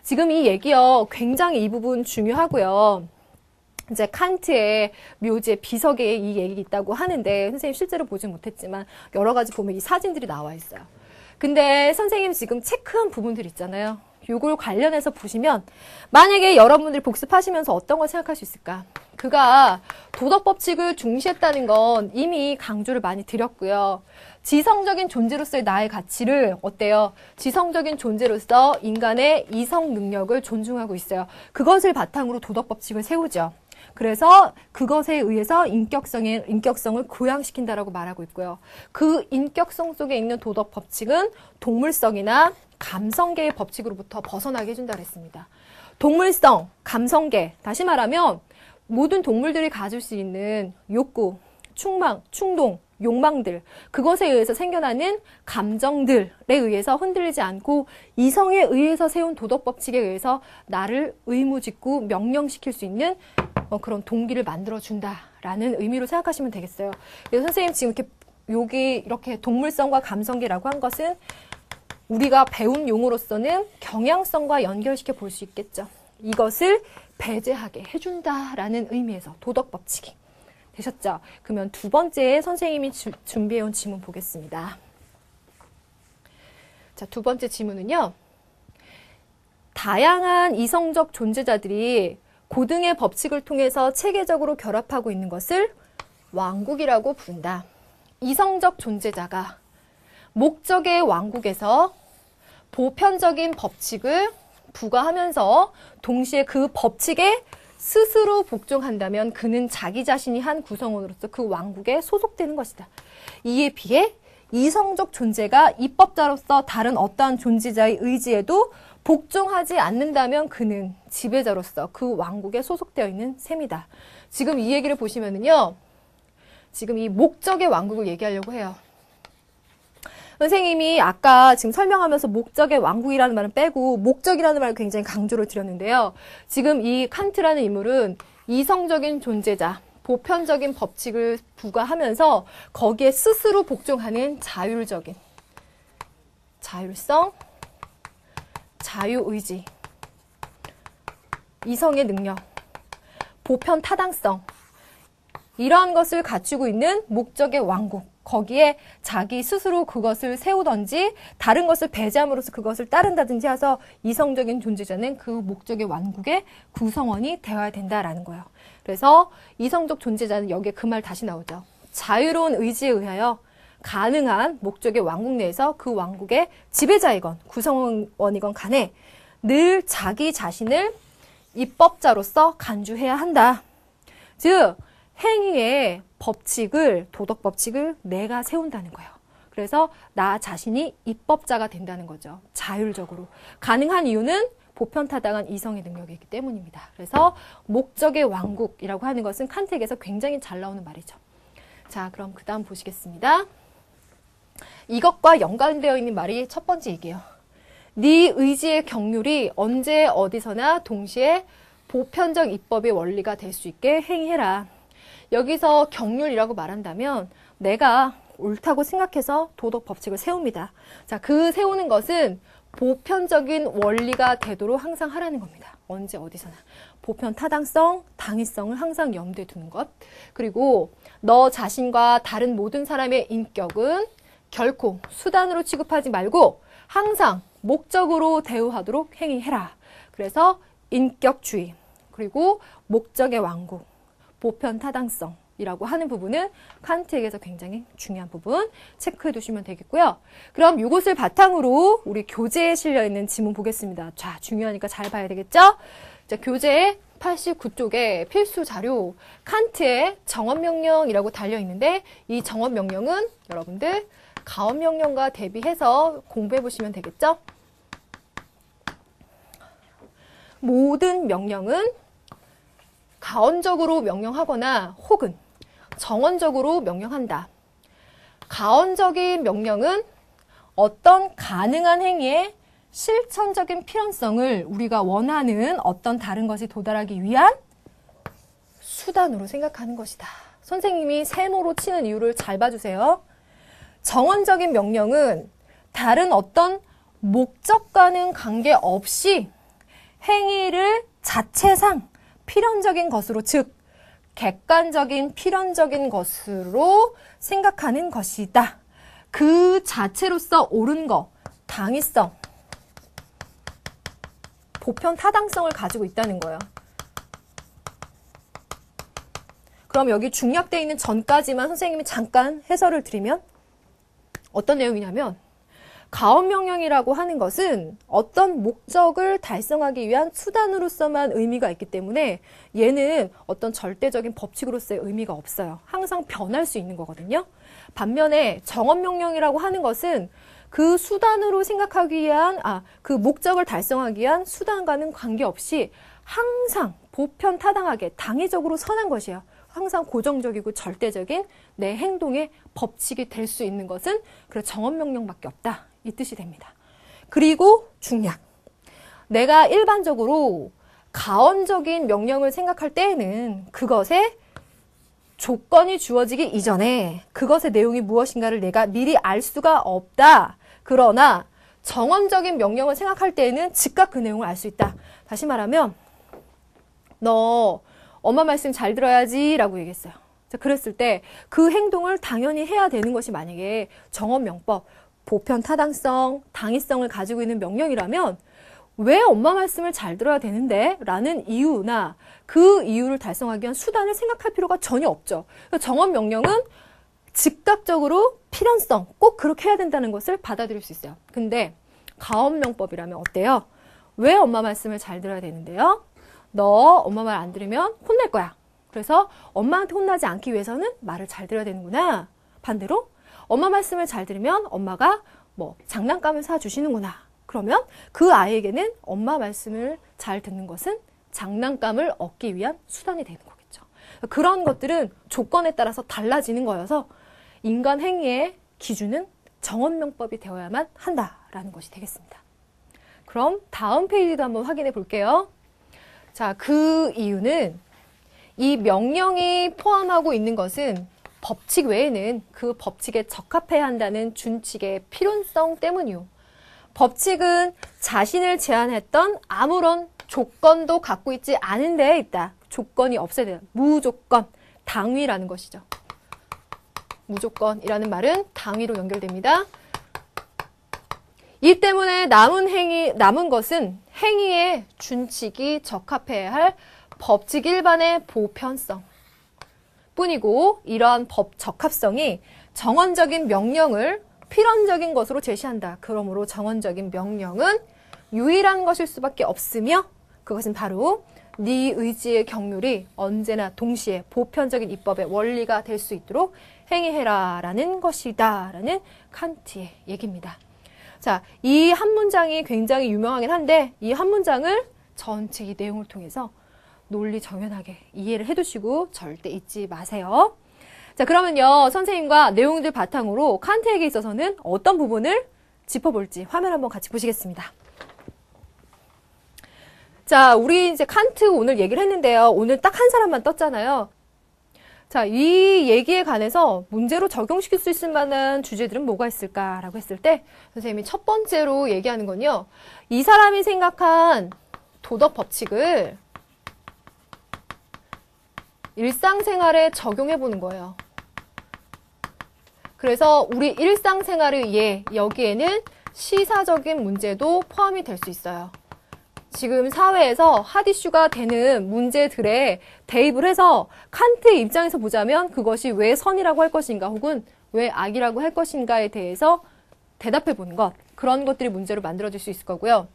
지금 이 얘기요, 굉장히 이 부분 중요하고요. 이제 칸트의 묘지의 비석에 이 얘기 있다고 하는데 선생님 실제로 보진 못했지만 여러 가지 보면 이 사진들이 나와 있어요. 근데 선생님 지금 체크한 부분들 있잖아요. 요걸 관련해서 보시면 만약에 여러분들 복습하시면서 어떤 걸 생각할 수 있을까? 그가 도덕법칙을 중시했다는 건 이미 강조를 많이 드렸고요. 지성적인 존재로서의 나의 가치를 어때요? 지성적인 존재로서 인간의 이성 능력을 존중하고 있어요. 그것을 바탕으로 도덕법칙을 세우죠. 그래서 그것에 의해서 인격성을 교양시킨다라고 말하고 있고요. 그 인격성 속에 있는 도덕 법칙은 동물성이나 감성계의 법칙으로부터 벗어나게 해준다 그랬습니다. 동물성, 감성계, 다시 말하면 모든 동물들이 가질 수 있는 욕구, 충망, 충동, 욕망들, 그것에 의해서 생겨나는 감정들에 의해서 흔들리지 않고 이성에 의해서 세운 도덕법칙에 의해서 나를 의무짓고 명령시킬 수 있는 그런 동기를 만들어준다라는 의미로 생각하시면 되겠어요. 그래서 선생님 지금 여기 이렇게 동물성과 감성계라고 한 것은 우리가 배운 용어로서는 경향성과 연결시켜 볼 수 있겠죠. 이것을 배제하게 해준다라는 의미에서 도덕법칙이 되셨죠? 그러면 두 번째 선생님이 준비해온 지문 보겠습니다. 자, 두 번째 지문은요. 다양한 이성적 존재자들이 고등의 법칙을 통해서 체계적으로 결합하고 있는 것을 왕국이라고 부른다. 이성적 존재자가 목적의 왕국에서 보편적인 법칙을 부과하면서 동시에 그 법칙에 스스로 복종한다면 그는 자기 자신이 한 구성원으로서 그 왕국에 소속되는 것이다. 이에 비해 이성적 존재가 입법자로서 다른 어떠한 존재자의 의지에도 복종하지 않는다면 그는 지배자로서 그 왕국에 소속되어 있는 셈이다. 지금 이 얘기를 보시면은요. 지금 이 목적의 왕국을 얘기하려고 해요. 선생님이 아까 지금 설명하면서 목적의 왕국이라는 말은 빼고 목적이라는 말을 굉장히 강조를 드렸는데요. 지금 이 칸트라는 인물은 이성적인 존재자, 보편적인 법칙을 부과하면서 거기에 스스로 복종하는 자율성, 자유의지, 이성의 능력, 보편 타당성 이러한 것을 갖추고 있는 목적의 왕국, 거기에 자기 스스로 그것을 세우던지 다른 것을 배제함으로써 그것을 따른다든지 해서 이성적인 존재자는 그 목적의 완국의 구성원이 되어야 된다라는 거예요. 그래서 이성적 존재자는 여기에 그 말 다시 나오죠. 자유로운 의지에 의하여 가능한 목적의 왕국 내에서 그 왕국의 지배자이건 구성원이건 간에 늘 자기 자신을 입법자로서 간주해야 한다. 즉 행위의 법칙을, 도덕 법칙을 내가 세운다는 거예요. 그래서 나 자신이 입법자가 된다는 거죠. 자율적으로. 가능한 이유는 보편타당한 이성의 능력이기 때문입니다. 그래서 목적의 왕국이라고 하는 것은 칸트에게서 굉장히 잘 나오는 말이죠. 자, 그럼 그 다음 보시겠습니다. 이것과 연관되어 있는 말이 첫 번째 얘기예요. 네 의지의 경륜이 언제 어디서나 동시에 보편적 입법의 원리가 될 수 있게 행해라. 여기서 경륜이라고 말한다면 내가 옳다고 생각해서 도덕 법칙을 세웁니다. 자, 그 세우는 것은 보편적인 원리가 되도록 항상 하라는 겁니다. 언제 어디서나. 보편 타당성, 당위성을 항상 염두에 두는 것. 그리고 너 자신과 다른 모든 사람의 인격은 결코 수단으로 취급하지 말고 항상 목적으로 대우하도록 행위해라. 그래서 인격주의, 그리고 목적의 왕국, 보편 타당성이라고 하는 부분은 칸트에게서 굉장히 중요한 부분 체크해 두시면 되겠고요. 그럼 이것을 바탕으로 우리 교재에 실려있는 지문 보겠습니다. 자, 중요하니까 잘 봐야 되겠죠? 자, 교재 89쪽에 필수 자료 칸트의 정언명령이라고 달려있는데 이 정언명령은 여러분들 가언명령과 대비해서 공부해 보시면 되겠죠? 모든 명령은 가언적으로 명령하거나 혹은 정언적으로 명령한다. 가언적인 명령은 어떤 가능한 행위의 실천적인 필연성을 우리가 원하는 어떤 다른 것에 도달하기 위한 수단으로 생각하는 것이다. 선생님이 세모로 치는 이유를 잘 봐주세요. 정언적인 명령은 다른 어떤 목적과는 관계없이 행위를 자체상 필연적인 것으로, 즉 객관적인 필연적인 것으로 생각하는 것이다. 그 자체로서 옳은 것, 당위성, 보편 타당성을 가지고 있다는 거예요. 그럼 여기 중략되어 있는 전까지만 선생님이 잠깐 해설을 드리면 어떤 내용이냐면 가언명령이라고 하는 것은 어떤 목적을 달성하기 위한 수단으로서만 의미가 있기 때문에 얘는 어떤 절대적인 법칙으로서의 의미가 없어요. 항상 변할 수 있는 거거든요. 반면에 정언명령이라고 하는 것은 그 수단으로 생각하기 위한, 그 목적을 달성하기 위한 수단과는 관계없이 항상 보편타당하게 당위적으로 선한 것이에요. 항상 고정적이고 절대적인 내 행동의 법칙이 될 수 있는 것은 그 정언명령밖에 없다. 이 뜻이 됩니다. 그리고 중략. 내가 일반적으로 가언적인 명령을 생각할 때에는 그것에 조건이 주어지기 이전에 그것의 내용이 무엇인가를 내가 미리 알 수가 없다. 그러나 정언적인 명령을 생각할 때에는 즉각 그 내용을 알 수 있다. 다시 말하면 너 엄마 말씀 잘 들어야지 라고 얘기했어요. 그랬을 때 그 행동을 당연히 해야 되는 것이 만약에 정언명법, 보편 타당성, 당위성을 가지고 있는 명령이라면 왜 엄마 말씀을 잘 들어야 되는데? 라는 이유나 그 이유를 달성하기 위한 수단을 생각할 필요가 전혀 없죠. 정언명령은 즉각적으로 필연성, 꼭 그렇게 해야 된다는 것을 받아들일 수 있어요. 근데 가언명법이라면 어때요? 왜 엄마 말씀을 잘 들어야 되는데요? 너 엄마 말 안 들으면 혼낼 거야. 그래서 엄마한테 혼나지 않기 위해서는 말을 잘 들어야 되는구나. 반대로 엄마 말씀을 잘 들으면 엄마가 뭐 장난감을 사주시는구나. 그러면 그 아이에게는 엄마 말씀을 잘 듣는 것은 장난감을 얻기 위한 수단이 되는 거겠죠. 그런 것들은 조건에 따라서 달라지는 거여서 인간 행위의 기준은 정언명법이 되어야만 한다라는 것이 되겠습니다. 그럼 다음 페이지도 한번 확인해 볼게요. 자, 그 이유는 이 명령이 포함하고 있는 것은 법칙 외에는 그 법칙에 적합해야 한다는 준칙의 필요성 때문이요. 법칙은 자신을 제한했던 아무런 조건도 갖고 있지 않은 데에 있다. 조건이 없어야 돼요. 무조건, 당위라는 것이죠. 무조건이라는 말은 당위로 연결됩니다. 이 때문에 남은 것은 행위의 준칙이 적합해야 할 법칙 일반의 보편성 뿐이고, 이러한 법 적합성이 정언적인 명령을 필연적인 것으로 제시한다. 그러므로 정언적인 명령은 유일한 것일 수밖에 없으며, 그것은 바로 네 의지의 경률이 언제나 동시에 보편적인 입법의 원리가 될 수 있도록 행위해라 라는 것이다 라는 칸트의 얘기입니다. 자, 이 한 문장이 굉장히 유명하긴 한데, 이 한 문장을 전체 이 내용을 통해서 논리 정연하게 이해를 해두시고 절대 잊지 마세요. 자, 그러면요, 선생님과 내용들 바탕으로 칸트에게 있어서는 어떤 부분을 짚어볼지 화면 한번 같이 보시겠습니다. 자, 우리 이제 칸트 오늘 얘기를 했는데요. 오늘 딱 한 사람만 떴잖아요. 자, 이 얘기에 관해서 문제로 적용시킬 수 있을 만한 주제들은 뭐가 있을까라고 했을 때, 선생님이 첫 번째로 얘기하는 건요, 이 사람이 생각한 도덕 법칙을 일상생활에 적용해 보는 거예요. 그래서 우리 일상생활의 예, 여기에는 시사적인 문제도 포함이 될 수 있어요. 지금 사회에서 핫이슈가 되는 문제들에 대입을 해서 칸트의 입장에서 보자면 그것이 왜 선이라고 할 것인가 혹은 왜 악이라고 할 것인가에 대해서 대답해 보는 것, 그런 것들이 문제로 만들어질 수 있을 거고요.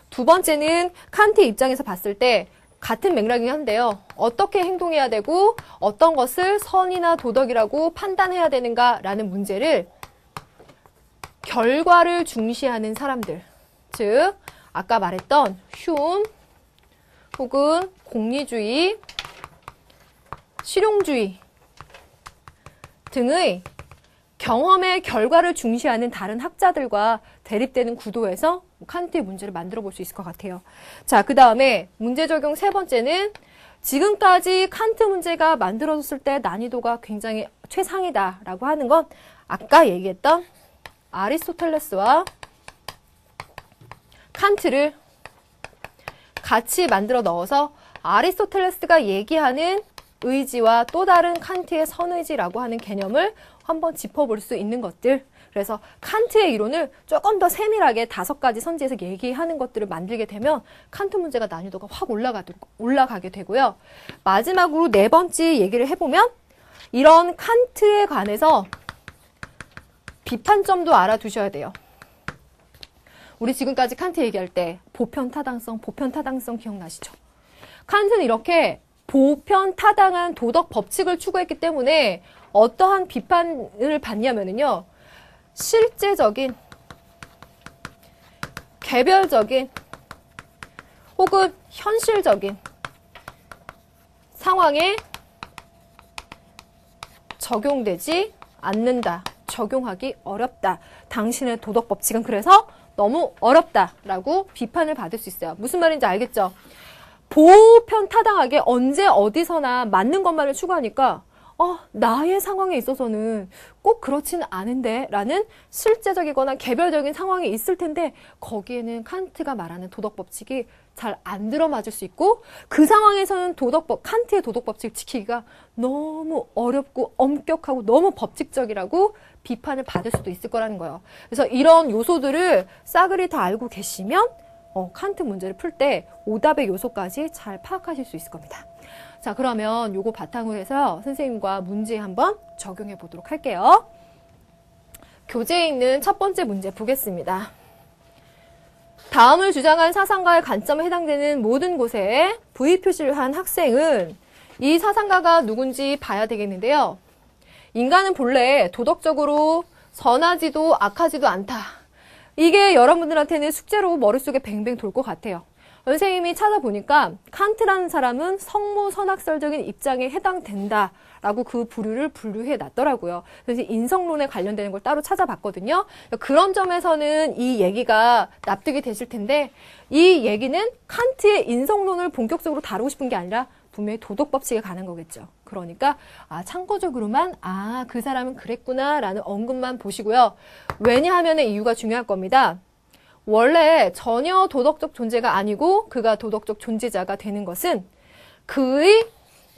두 번째는 칸트의 입장에서 봤을 때 같은 맥락이긴 한데요. 어떻게 행동해야 되고 어떤 것을 선이나 도덕이라고 판단해야 되는가라는 문제를 결과를 중시하는 사람들, 즉 아까 말했던 휴움 혹은 공리주의, 실용주의 등의 경험의 결과를 중시하는 다른 학자들과 대립되는 구도에서 칸트의 문제를 만들어 볼 수 있을 것 같아요. 자, 그 다음에 문제 적용 세 번째는 지금까지 칸트 문제가 만들어졌을 때 난이도가 굉장히 최상이다라고 하는 건 아까 얘기했던 아리스토텔레스와 칸트를 같이 만들어 넣어서 아리스토텔레스가 얘기하는 의지와 또 다른 칸트의 선의지라고 하는 개념을 한번 짚어볼 수 있는 것들. 그래서 칸트의 이론을 조금 더 세밀하게 5가지 선지에서 얘기하는 것들을 만들게 되면 칸트 문제가 난이도가 확 올라가게 되고요. 마지막으로 네 번째 얘기를 해보면 이런 칸트에 관해서 비판점도 알아두셔야 돼요. 우리 지금까지 칸트 얘기할 때 보편타당성 기억나시죠? 칸트는 이렇게 보편타당한 도덕 법칙을 추구했기 때문에 어떠한 비판을 받냐면요, 실제적인, 개별적인 혹은 현실적인 상황에 적용되지 않는다. 적용하기 어렵다. 당신의 도덕 법칙은 그래서 너무 어렵다라고 비판을 받을 수 있어요. 무슨 말인지 알겠죠? 보편타당하게 언제 어디서나 맞는 것만을 추구하니까 나의 상황에 있어서는 꼭 그렇지는 않은데 라는 실제적이거나 개별적인 상황이 있을 텐데 거기에는 칸트가 말하는 도덕 법칙이 잘 안 들어맞을 수 있고 그 상황에서는 칸트의 도덕 법칙을 지키기가 너무 어렵고 엄격하고 너무 법칙적이라고 비판을 받을 수도 있을 거라는 거예요. 그래서 이런 요소들을 싸그리 다 알고 계시면 칸트 문제를 풀 때 오답의 요소까지 잘 파악하실 수 있을 겁니다. 자, 그러면 요거 바탕으로 해서 선생님과 문제 한번 적용해 보도록 할게요. 교재에 있는 첫 번째 문제 보겠습니다. 다음을 주장한 사상가의 관점에 해당되는 모든 곳에 V 표시를 한 학생은 이 사상가가 누군지 봐야 되겠는데요. 인간은 본래 도덕적으로 선하지도 악하지도 않다. 이게 여러분들한테는 숙제로 머릿속에 뱅뱅 돌 것 같아요. 선생님이 찾아보니까 칸트라는 사람은 성모선악설적인 입장에 해당된다라고 그 부류를 분류해 놨더라고요. 그래서 인성론에 관련되는 걸 따로 찾아봤거든요. 그런 점에서는 이 얘기가 납득이 되실 텐데 이 얘기는 칸트의 인성론을 본격적으로 다루고 싶은 게 아니라 분명히 도덕법칙에 관한 거겠죠. 그러니까 참고적으로만 그 사람은 그랬구나라는 언급만 보시고요. 왜냐하면 이유가 중요할 겁니다. 원래 전혀 도덕적 존재가 아니고 그가 도덕적 존재자가 되는 것은 그의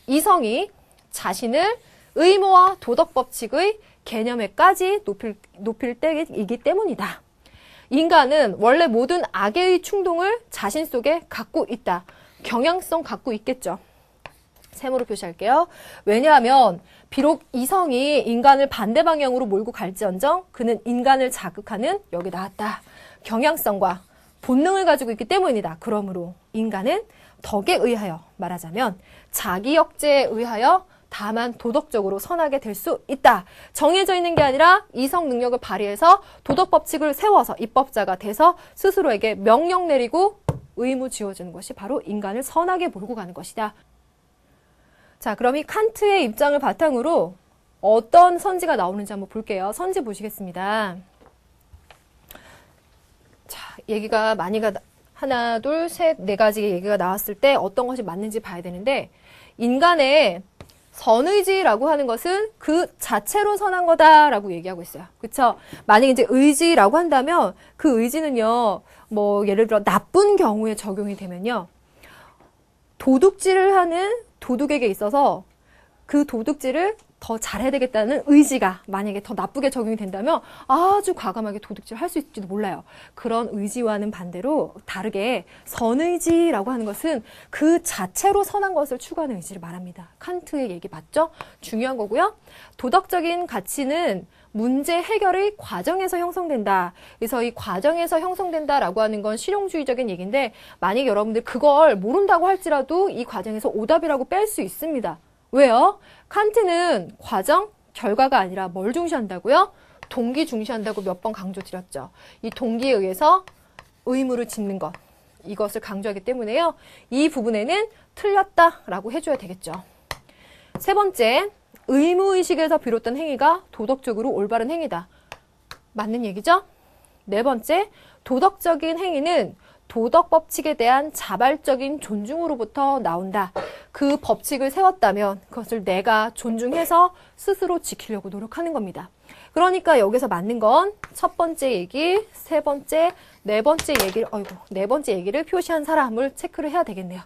이성이 자신을 의무와 도덕법칙의 개념에까지 높일 때이기 때문이다. 인간은 원래 모든 악의 충동을 자신 속에 갖고 있다. 경향성 갖고 있겠죠. 세모로 표시할게요. 왜냐하면 비록 이성이 인간을 반대 방향으로 몰고 갈지언정 그는 인간을 자극하는 여기 나왔다. 경향성과 본능을 가지고 있기 때문이다. 그러므로 인간은 덕에 의하여 말하자면 자기 억제에 의하여 다만 도덕적으로 선하게 될 수 있다. 정해져 있는 게 아니라 이성 능력을 발휘해서 도덕 법칙을 세워서 입법자가 돼서 스스로에게 명령 내리고 의무 지어주는 것이 바로 인간을 선하게 몰고 가는 것이다. 자, 그럼 이 칸트의 입장을 바탕으로 어떤 선지가 나오는지 한번 볼게요. 선지 보시겠습니다. 자, 얘기가 하나, 둘, 셋, 네 가지 얘기가 나왔을 때 어떤 것이 맞는지 봐야 되는데 인간의 선의지라고 하는 것은 그 자체로 선한 거다라고 얘기하고 있어요. 그쵸? 만약에 이제 의지라고 한다면 그 의지는요, 뭐 예를 들어 나쁜 경우에 적용이 되면요, 도둑질을 하는 도둑에게 있어서 그 도둑질을 더 잘해야 되겠다는 의지가 만약에 더 나쁘게 적용이 된다면 아주 과감하게 도둑질을 할 수 있을지도 몰라요. 그런 의지와는 반대로 다르게 선의지라고 하는 것은 그 자체로 선한 것을 추구하는 의지를 말합니다. 칸트의 얘기 맞죠? 중요한 거고요. 도덕적인 가치는 문제 해결의 과정에서 형성된다. 그래서 이 과정에서 형성된다라고 하는 건 실용주의적인 얘기인데 만약에 여러분들 그걸 모른다고 할지라도 이 과정에서 오답이라고 뺄 수 있습니다. 왜요? 칸트는 과정, 결과가 아니라 뭘 중시한다고요? 동기 중시한다고 몇 번 강조드렸죠. 이 동기에 의해서 의무를 짓는 것, 이것을 강조하기 때문에요. 이 부분에는 틀렸다라고 해줘야 되겠죠. 세 번째, 의무의식에서 비롯된 행위가 도덕적으로 올바른 행위다. 맞는 얘기죠? 네 번째, 도덕적인 행위는 도덕 법칙에 대한 자발적인 존중으로부터 나온다. 그 법칙을 세웠다면 그것을 내가 존중해서 스스로 지키려고 노력하는 겁니다. 그러니까 여기서 맞는 건 첫 번째 얘기, 세 번째, 네 번째 얘기를 표시한 사람을 체크를 해야 되겠네요.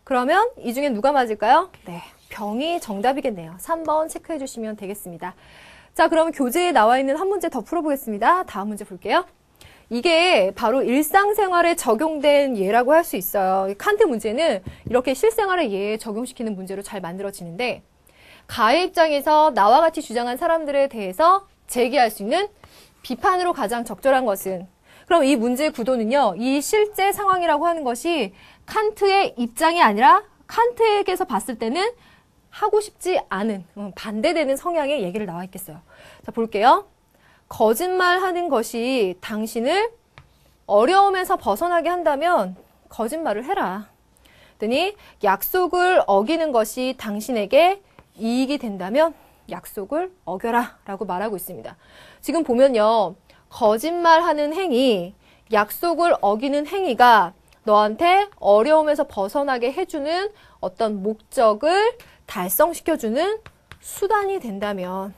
그러면 이 중에 누가 맞을까요? 네, 병이 정답이겠네요. 3번 체크해 주시면 되겠습니다. 자, 그럼 교재에 나와 있는 한 문제 더 풀어보겠습니다. 다음 문제 볼게요. 이게 바로 일상생활에 적용된 예라고 할 수 있어요. 칸트 문제는 이렇게 실생활의 예에 적용시키는 문제로 잘 만들어지는데 가해 입장에서 나와 같이 주장한 사람들에 대해서 제기할 수 있는 비판으로 가장 적절한 것은 그럼 이 문제의 구도는요. 이 실제 상황이라고 하는 것이 칸트의 입장이 아니라 칸트에게서 봤을 때는 하고 싶지 않은 반대되는 성향의 얘기를 나와 있겠어요. 자, 볼게요. 거짓말하는 것이 당신을 어려움에서 벗어나게 한다면 거짓말을 해라. 그랬더니 약속을 어기는 것이 당신에게 이익이 된다면 약속을 어겨라 라고 말하고 있습니다. 지금 보면요. 거짓말하는 행위, 약속을 어기는 행위가 너한테 어려움에서 벗어나게 해주는 어떤 목적을 달성시켜주는 수단이 된다면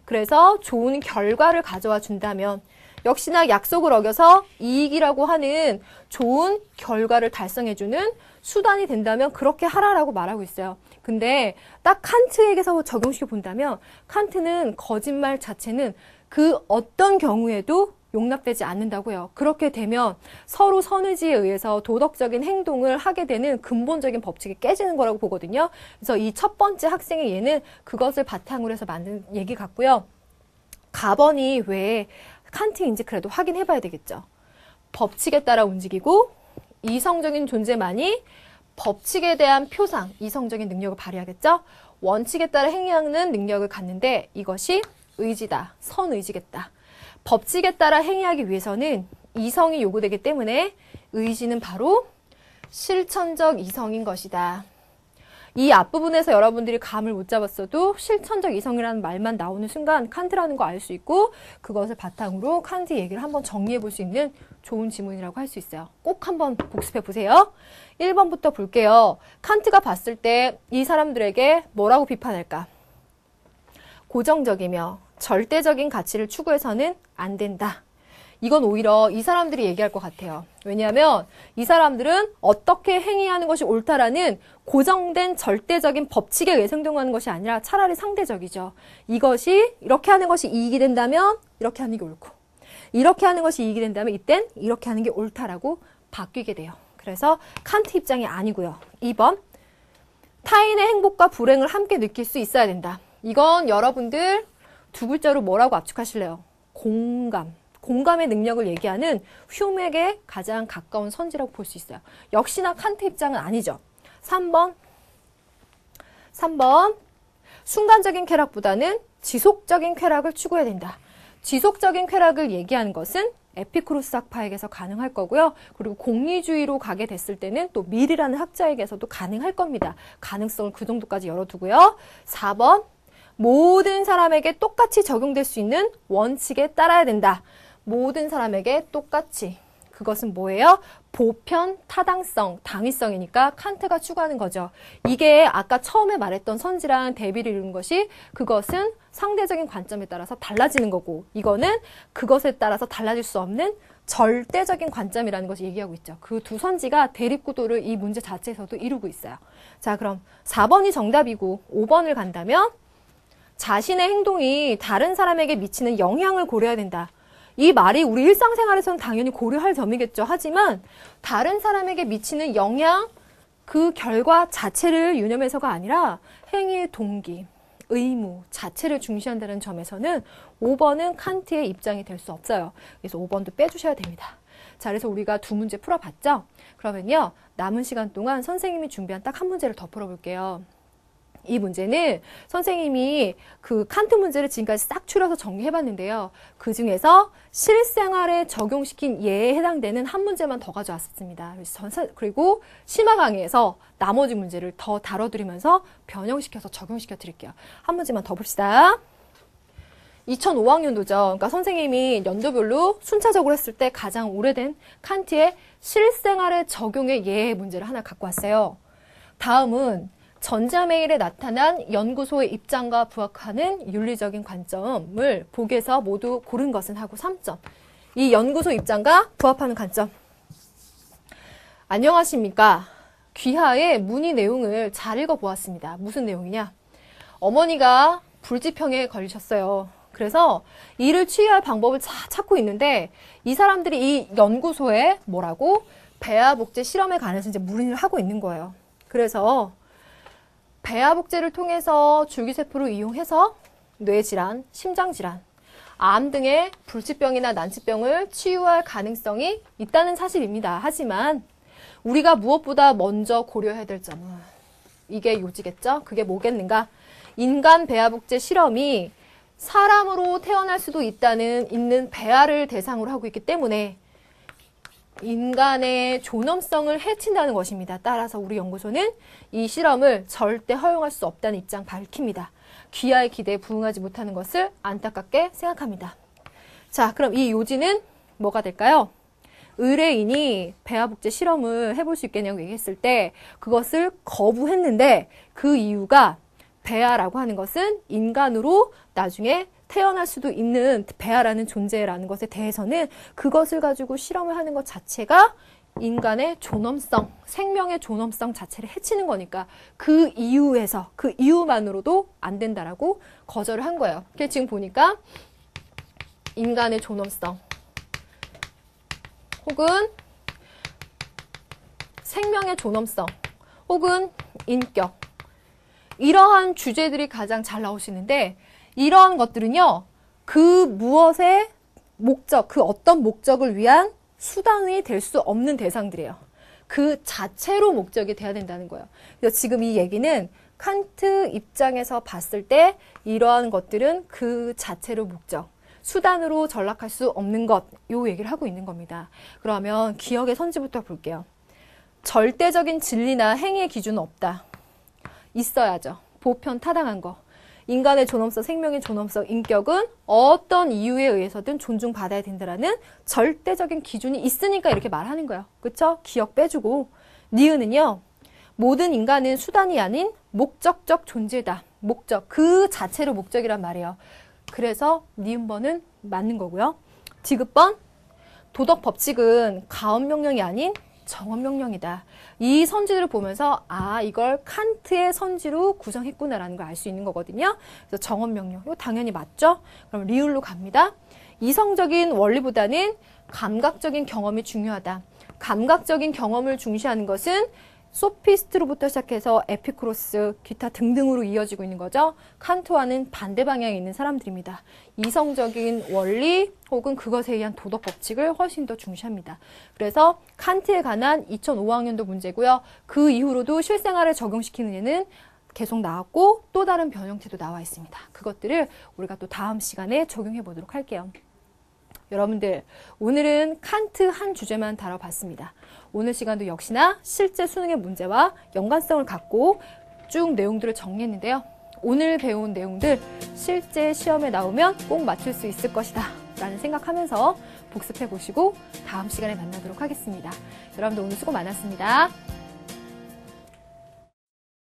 그래서 좋은 결과를 가져와 준다면 역시나 약속을 어겨서 이익이라고 하는 좋은 결과를 달성해주는 수단이 된다면 그렇게 하라라고 말하고 있어요. 근데 딱 칸트에게서 적용시켜 본다면 칸트는 거짓말 자체는 그 어떤 경우에도 용납되지 않는다고요. 그렇게 되면 서로 선의지에 의해서 도덕적인 행동을 하게 되는 근본적인 법칙이 깨지는 거라고 보거든요. 그래서 이 첫 번째 학생의 예는 그것을 바탕으로 해서 만든 얘기 같고요. 가번이 왜 칸트인지 그래도 확인해 봐야 되겠죠. 법칙에 따라 움직이고 이성적인 존재만이 법칙에 대한 표상, 이성적인 능력을 발휘하겠죠. 원칙에 따라 행위하는 능력을 갖는데 이것이 의지다, 선의지겠다. 법칙에 따라 행위하기 위해서는 이성이 요구되기 때문에 의지는 바로 실천적 이성인 것이다. 이 앞부분에서 여러분들이 감을 못 잡았어도 실천적 이성이라는 말만 나오는 순간 칸트라는 거 알 수 있고 그것을 바탕으로 칸트 얘기를 한번 정리해 볼 수 있는 좋은 지문이라고 할 수 있어요. 꼭 한번 복습해 보세요. 1번부터 볼게요. 칸트가 봤을 때 이 사람들에게 뭐라고 비판할까? 고정적이며 절대적인 가치를 추구해서는 안 된다. 이건 오히려 이 사람들이 얘기할 것 같아요. 왜냐하면 이 사람들은 어떻게 행위하는 것이 옳다라는 고정된 절대적인 법칙에 의생동하는 것이 아니라 차라리 상대적이죠. 이것이 이렇게 하는 것이 이익이 된다면 이렇게 하는 게 옳고, 이렇게 하는 것이 이익이 된다면 이땐 이렇게 하는 게 옳다라고 바뀌게 돼요. 그래서 칸트 입장이 아니고요. 2번, 타인의 행복과 불행을 함께 느낄 수 있어야 된다. 이건 여러분들 두 글자로 뭐라고 압축하실래요? 공감. 공감의 능력을 얘기하는 휴메에게 가장 가까운 선지라고 볼 수 있어요. 역시나 칸트 입장은 아니죠. 3번. 순간적인 쾌락보다는 지속적인 쾌락을 추구해야 된다. 지속적인 쾌락을 얘기하는 것은 에피쿠로스 학파에게서 가능할 거고요. 그리고 공리주의로 가게 됐을 때는 또 밀이라는 학자에게서도 가능할 겁니다. 가능성을 그 정도까지 열어두고요. 4번. 모든 사람에게 똑같이 적용될 수 있는 원칙에 따라야 된다. 모든 사람에게 똑같이. 그것은 뭐예요? 보편, 타당성, 당위성이니까 칸트가 추구하는 거죠. 이게 아까 처음에 말했던 선지랑 대비를 이루는 것이 그것은 상대적인 관점에 따라서 달라지는 거고 이거는 그것에 따라서 달라질 수 없는 절대적인 관점이라는 것을 얘기하고 있죠. 그 두 선지가 대립구도를 이 문제 자체에서도 이루고 있어요. 자, 그럼 4번이 정답이고 5번을 간다면 자신의 행동이 다른 사람에게 미치는 영향을 고려해야 된다. 이 말이 우리 일상생활에서는 당연히 고려할 점이겠죠. 하지만 다른 사람에게 미치는 영향, 그 결과 자체를 유념해서가 아니라 행위의 동기, 의무 자체를 중시한다는 점에서는 5번은 칸트의 입장이 될 수 없어요. 그래서 5번도 빼주셔야 됩니다. 자, 그래서 우리가 두 문제 풀어봤죠? 그러면요, 남은 시간 동안 선생님이 준비한 딱 한 문제를 더 풀어볼게요. 이 문제는 선생님이 그 칸트 문제를 지금까지 싹 추려서 정리해봤는데요. 그 중에서 실생활에 적용시킨 예에 해당되는 한 문제만 더 가져왔습니다. 그리고 심화 강의에서 나머지 문제를 더 다뤄드리면서 변형시켜서 적용시켜 드릴게요. 한 문제만 더 봅시다. 2005학년도죠. 그러니까 선생님이 연도별로 순차적으로 했을 때 가장 오래된 칸트의 실생활에 적용의 예의 문제를 하나 갖고 왔어요. 다음은 전자메일에 나타난 연구소의 입장과 부합하는 윤리적인 관점을 보기에서 모두 고른 것은 하고 3점. 이 연구소 입장과 부합하는 관점. 안녕하십니까. 귀하의 문의 내용을 잘 읽어보았습니다. 무슨 내용이냐. 어머니가 불치병에 걸리셨어요. 그래서 이를 치유할 방법을 찾고 있는데 이 사람들이 이 연구소에 뭐라고? 배아복제 실험에 관해서 이제 문의를 하고 있는 거예요. 그래서 배아복제를 통해서 줄기세포를 이용해서 뇌질환, 심장질환, 암 등의 불치병이나 난치병을 치유할 가능성이 있다는 사실입니다. 하지만 우리가 무엇보다 먼저 고려해야 될 점은 이게 요지겠죠? 그게 뭐겠는가? 인간 배아복제 실험이 사람으로 태어날 수도 있는 배아를 대상으로 하고 있기 때문에 인간의 존엄성을 해친다는 것입니다. 따라서 우리 연구소는 이 실험을 절대 허용할 수 없다는 입장 밝힙니다. 귀하의 기대에 부응하지 못하는 것을 안타깝게 생각합니다. 자, 그럼 이 요지는 뭐가 될까요? 의뢰인이 배아복제 실험을 해볼 수 있겠냐고 얘기했을 때 그것을 거부했는데 그 이유가 배아라고 하는 것은 인간으로 나중에 태어날 수도 있는 배아라는 존재라는 것에 대해서는 그것을 가지고 실험을 하는 것 자체가 인간의 존엄성, 생명의 존엄성 자체를 해치는 거니까 그 이유에서, 그 이유만으로도 안 된다라고 거절을 한 거예요. 그래서 지금 보니까 인간의 존엄성 혹은 생명의 존엄성 혹은 인격 이러한 주제들이 가장 잘 나오시는데 이러한 것들은요, 그 무엇의 목적, 그 어떤 목적을 위한 수단이 될 수 없는 대상들이에요. 그 자체로 목적이 돼야 된다는 거예요. 그래서 지금 이 얘기는 칸트 입장에서 봤을 때 이러한 것들은 그 자체로 목적, 수단으로 전락할 수 없는 것, 요 얘기를 하고 있는 겁니다. 그러면 기억의 선지부터 볼게요. 절대적인 진리나 행위의 기준은 없다. 있어야죠. 보편 타당한 거. 인간의 존엄성, 생명의 존엄성, 인격은 어떤 이유에 의해서든 존중받아야 된다라는 절대적인 기준이 있으니까 이렇게 말하는 거예요. 그쵸? 기억 빼주고. 니은은요. 모든 인간은 수단이 아닌 목적적 존재다. 목적. 그 자체로 목적이란 말이에요. 그래서 니은번은 맞는 거고요. 디귿번 도덕 법칙은 가언 명령이 아닌 정언 명령이다. 이 선지들을 보면서 이걸 칸트의 선지로 구성했구나라는 걸 알 수 있는 거거든요. 그래서 정언 명령, 이거 당연히 맞죠? 그럼 리을로 갑니다. 이성적인 원리보다는 감각적인 경험이 중요하다. 감각적인 경험을 중시하는 것은 소피스트로부터 시작해서 에피쿠로스, 기타 등등으로 이어지고 있는 거죠. 칸트와는 반대 방향에 있는 사람들입니다. 이성적인 원리 혹은 그것에 의한 도덕 법칙을 훨씬 더 중시합니다. 그래서 칸트에 관한 2005학년도 문제고요. 그 이후로도 실생활에 적용시키는 예는 계속 나왔고 또 다른 변형태도 나와 있습니다. 그것들을 우리가 또 다음 시간에 적용해 보도록 할게요. 여러분들, 오늘은 칸트 한 주제만 다뤄봤습니다. 오늘 시간도 역시나 실제 수능의 문제와 연관성을 갖고 쭉 내용들을 정리했는데요. 오늘 배운 내용들 실제 시험에 나오면 꼭 맞출 수 있을 것이다 라는 생각하면서 복습해 보시고 다음 시간에 만나도록 하겠습니다. 여러분들 오늘 수고 많았습니다.